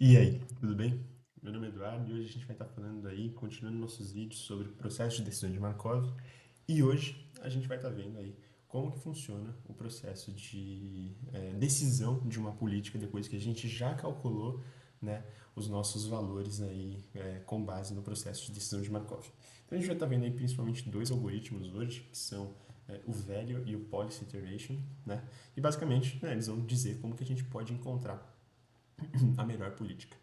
E aí, tudo bem? Meu nome é Eduardo e hoje a gente vai estar falando aí, continuando nossos vídeos sobre o processo de decisão de Markov. E hoje a gente vai estar vendo aí como que funciona o processo de decisão de uma política depois que a gente já calculou, né, os nossos valores aí com base no processo de decisão de Markov. Então a gente vai estar vendo aí principalmente dois algoritmos hoje, que são o Value e o Policy Iteration, né? E basicamente, né, eles vão dizer como que a gente pode encontrar a melhor política.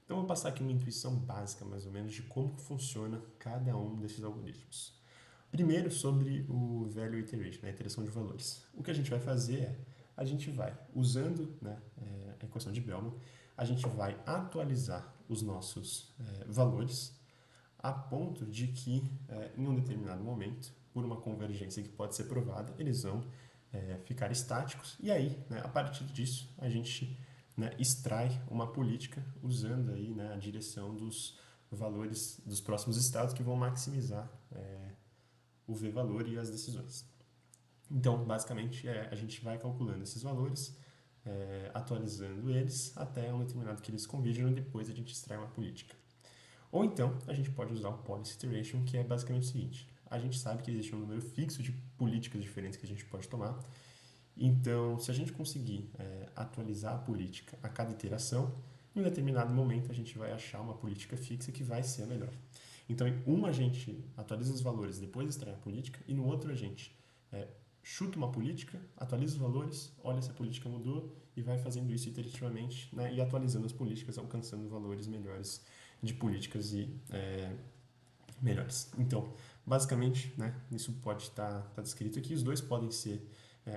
Então, eu vou passar aqui uma intuição básica, mais ou menos, de como funciona cada um desses algoritmos. Primeiro, sobre o Value Iteration, a iteração de valores. O que a gente vai fazer é, a gente vai, usando a equação de Bellman, a gente vai atualizar os nossos valores a ponto de que, em um determinado momento, por uma convergência que pode ser provada, eles vão ficar estáticos. E aí, né, a partir disso, a gente extrai uma política usando aí, a direção dos valores dos próximos estados que vão maximizar o v-valor e as decisões. Então, basicamente, a gente vai calculando esses valores, atualizando eles até um determinado que eles convergem e depois a gente extrai uma política. Ou então, a gente pode usar o Policy Iteration, que é basicamente o seguinte: a gente sabe que existe um número fixo de políticas diferentes que a gente pode tomar. Então, se a gente conseguir atualizar a política a cada iteração, em um determinado momento a gente vai achar uma política fixa que vai ser a melhor. Então, em uma a gente atualiza os valores, depois extrai a política, e no outro a gente é, chuta uma política, atualiza os valores, olha se a política mudou e vai fazendo isso iterativamente, né, e atualizando as políticas, alcançando valores melhores de políticas e melhores. Então, basicamente, né, isso pode estar descrito aqui. Os dois podem ser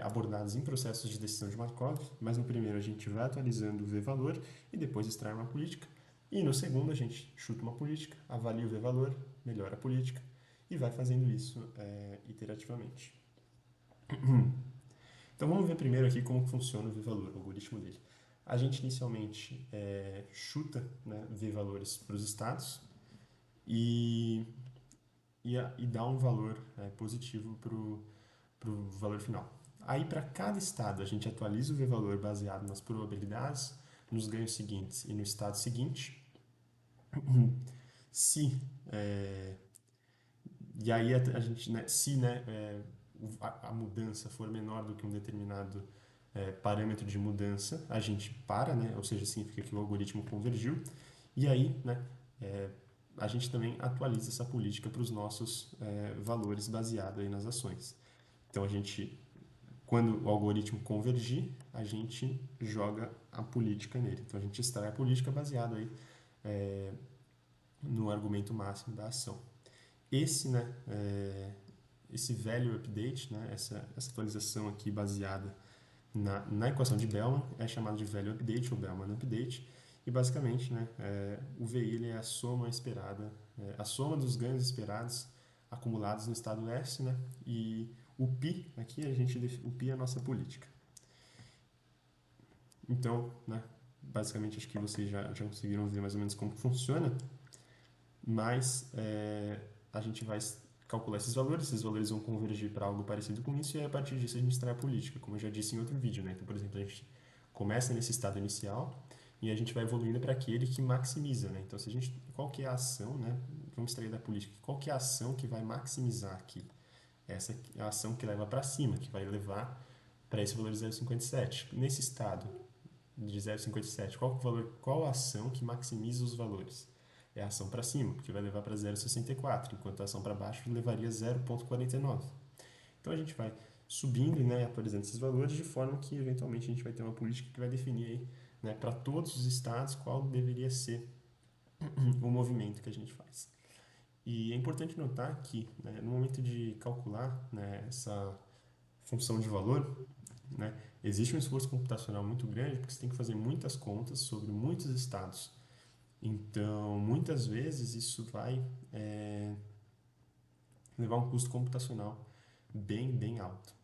abordados em processos de decisão de Markov, mas no primeiro a gente vai atualizando o v-valor e depois extrai uma política. E no segundo a gente chuta uma política, avalia o v-valor, melhora a política e vai fazendo isso iterativamente. Então vamos ver primeiro aqui como funciona o v-valor, o algoritmo dele. A gente inicialmente chuta, né, v-valores para os estados e e dá um valor positivo para o valor final. Aí, para cada estado, a gente atualiza o v-valor baseado nas probabilidades, nos ganhos seguintes e no estado seguinte. Se e aí a gente, né, se a mudança for menor do que um determinado parâmetro de mudança, a gente para, né, ou seja, significa que o algoritmo convergiu. E aí, né, é, a gente também atualiza essa política para os nossos valores baseados aí nas ações. Então a gente, quando o algoritmo convergir, a gente joga a política nele. Então a gente extrai a política baseada aí no argumento máximo da ação. Esse, esse value update, né, essa atualização aqui baseada na equação de Bellman é chamado de value update ou Bellman update. E basicamente, o VI ele é a soma esperada, a soma dos ganhos esperados acumulados no estado S, né? E o π aqui o π é a nossa política. Então, né, basicamente acho que vocês já conseguiram ver mais ou menos como funciona, mas a gente vai calcular esses valores vão convergir para algo parecido com isso, e aí, a partir disso a gente extrai a política, como eu já disse em outro vídeo. Né? Então, por exemplo, a gente começa nesse estado inicial e a gente vai evoluindo para aquele que maximiza. Né? Então, se a gente, qual que é a ação, né? Vamos extrair da política, qual que é a ação que vai maximizar aqui? Essa é a ação que leva para cima, que vai levar para esse valor de 0,57. Nesse estado de 0,57, qual a ação que maximiza os valores? É a ação para cima, porque vai levar para 0,64, enquanto a ação para baixo levaria 0,49. Então a gente vai subindo e atualizando esses valores de forma que eventualmente a gente vai ter uma política que vai definir aí, para todos os estados qual deveria ser o movimento que a gente faz. E é importante notar que, no momento de calcular, essa função de valor, existe um esforço computacional muito grande porque você tem que fazer muitas contas sobre muitos estados. Então, muitas vezes isso vai levar um custo computacional bem alto.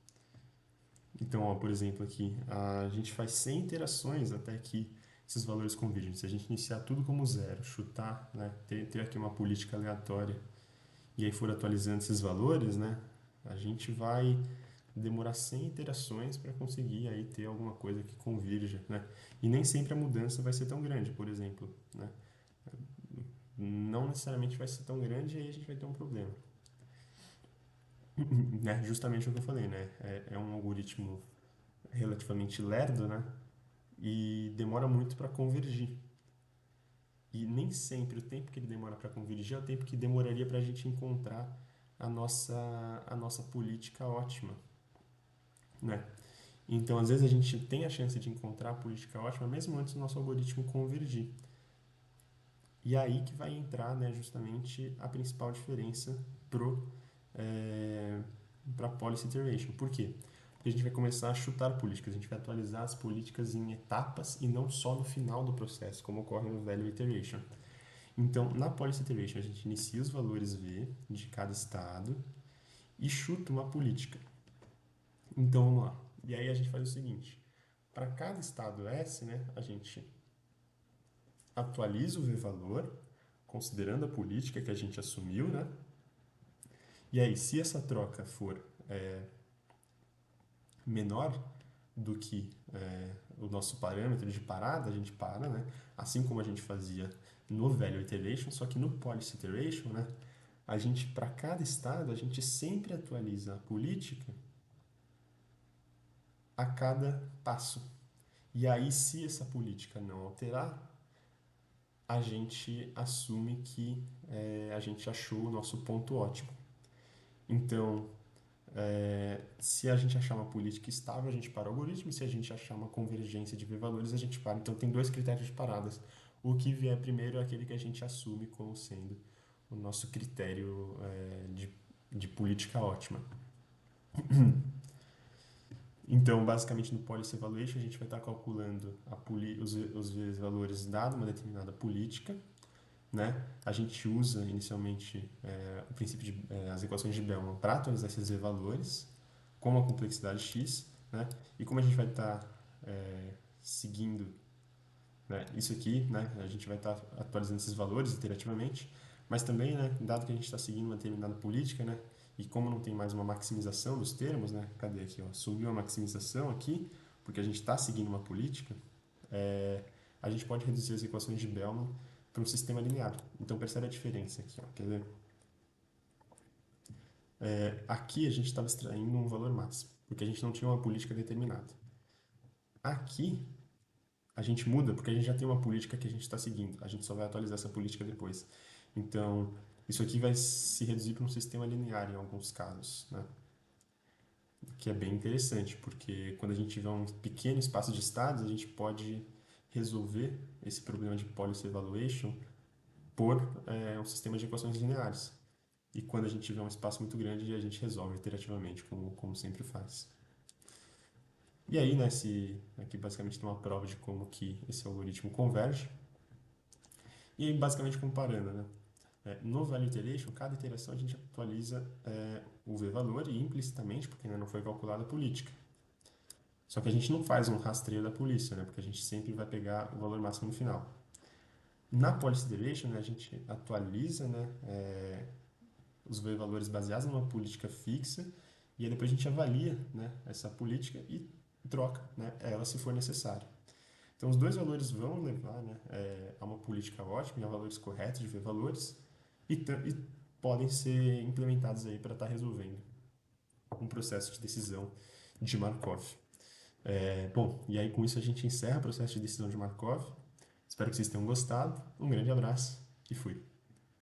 Então, ó, por exemplo, aqui, a gente faz 100 iterações até que esses valores convergem. Se a gente iniciar tudo como zero, chutar, ter aqui uma política aleatória e aí for atualizando esses valores, a gente vai demorar 100 iterações para conseguir aí ter alguma coisa que convirja, né? E nem sempre a mudança vai ser tão grande, por exemplo, né? Não necessariamente vai ser tão grande e aí a gente vai ter um problema. Né? Justamente o que eu falei, né? É um algoritmo relativamente lerdo, né? E demora muito para convergir. E nem sempre o tempo que ele demora para convergir é o tempo que demoraria para a gente encontrar a nossa política ótima, né? Então, às vezes, a gente tem a chance de encontrar a política ótima mesmo antes do nosso algoritmo convergir. E aí que vai entrar, né, justamente a principal diferença para a policy iteration. Por quê? Porque a gente vai começar a chutar políticas, a gente vai atualizar as políticas em etapas e não só no final do processo, como ocorre no value iteration. Então, na policy iteration, a gente inicia os valores V de cada estado e chuta uma política. Então, vamos lá. E aí a gente faz o seguinte: para cada estado S, né, a gente atualiza o V-valor, considerando a política que a gente assumiu, né? E aí, se essa troca for menor do que o nosso parâmetro de parada, a gente para, né? Assim como a gente fazia no value iteration, só que no policy iteration, né? A gente, para cada estado, a gente sempre atualiza a política a cada passo. E aí, se essa política não alterar, a gente assume que a gente achou o nosso ponto ótimo. Então, se a gente achar uma política estável, a gente para o algoritmo, e se a gente achar uma convergência de v-valores, a gente para. Então, tem dois critérios de paradas. O que vier primeiro é aquele que a gente assume como sendo o nosso critério de política ótima. Então, basicamente, no Policy Evaluation, a gente vai estar calculando os valores dado uma determinada política, né? A gente usa inicialmente o princípio de as equações de Bellman para atualizar esses valores com uma complexidade x, né? E como a gente vai estar seguindo, né, isso aqui, né? A gente vai estar atualizando esses valores iterativamente, mas também, né, dado que a gente está seguindo uma determinada política, né? E como não tem mais uma maximização dos termos, né? Cadê aqui? Ó? Sumiu a maximização aqui, porque a gente está seguindo uma política. A gente pode reduzir as equações de Bellman para um sistema linear. Então percebe a diferença aqui, ó. Quer ver? Aqui a gente estava extraindo um valor máximo, porque a gente não tinha uma política determinada. Aqui a gente muda porque a gente já tem uma política que a gente está seguindo. A gente só vai atualizar essa política depois. Então, isso aqui vai se reduzir para um sistema linear em alguns casos, né? Que é bem interessante, porque quando a gente tiver um pequeno espaço de estados, a gente pode resolver esse problema de policy evaluation por um sistema de equações lineares. E quando a gente tiver um espaço muito grande, a gente resolve iterativamente, como sempre faz. E aí, né, aqui basicamente tem uma prova de como que esse algoritmo converge. E aí, basicamente comparando, né? No value iteration, cada iteração a gente atualiza o v-valor e implicitamente, porque ainda não foi calculada a política. Só que a gente não faz um rastreio da polícia, né? Porque a gente sempre vai pegar o valor máximo no final. Na policy iteration, né, a gente atualiza, né, os valores baseados numa política fixa e aí depois a gente avalia, né, essa política e troca, né, ela se for necessário. Então os dois valores vão levar, né, a uma política ótima e a valores corretos de v-valores e podem ser implementados aí para estar resolvendo um processo de decisão de Markov. Bom, e aí com isso a gente encerra o processo de decisão de Markov. Espero que vocês tenham gostado. Um grande abraço e fui.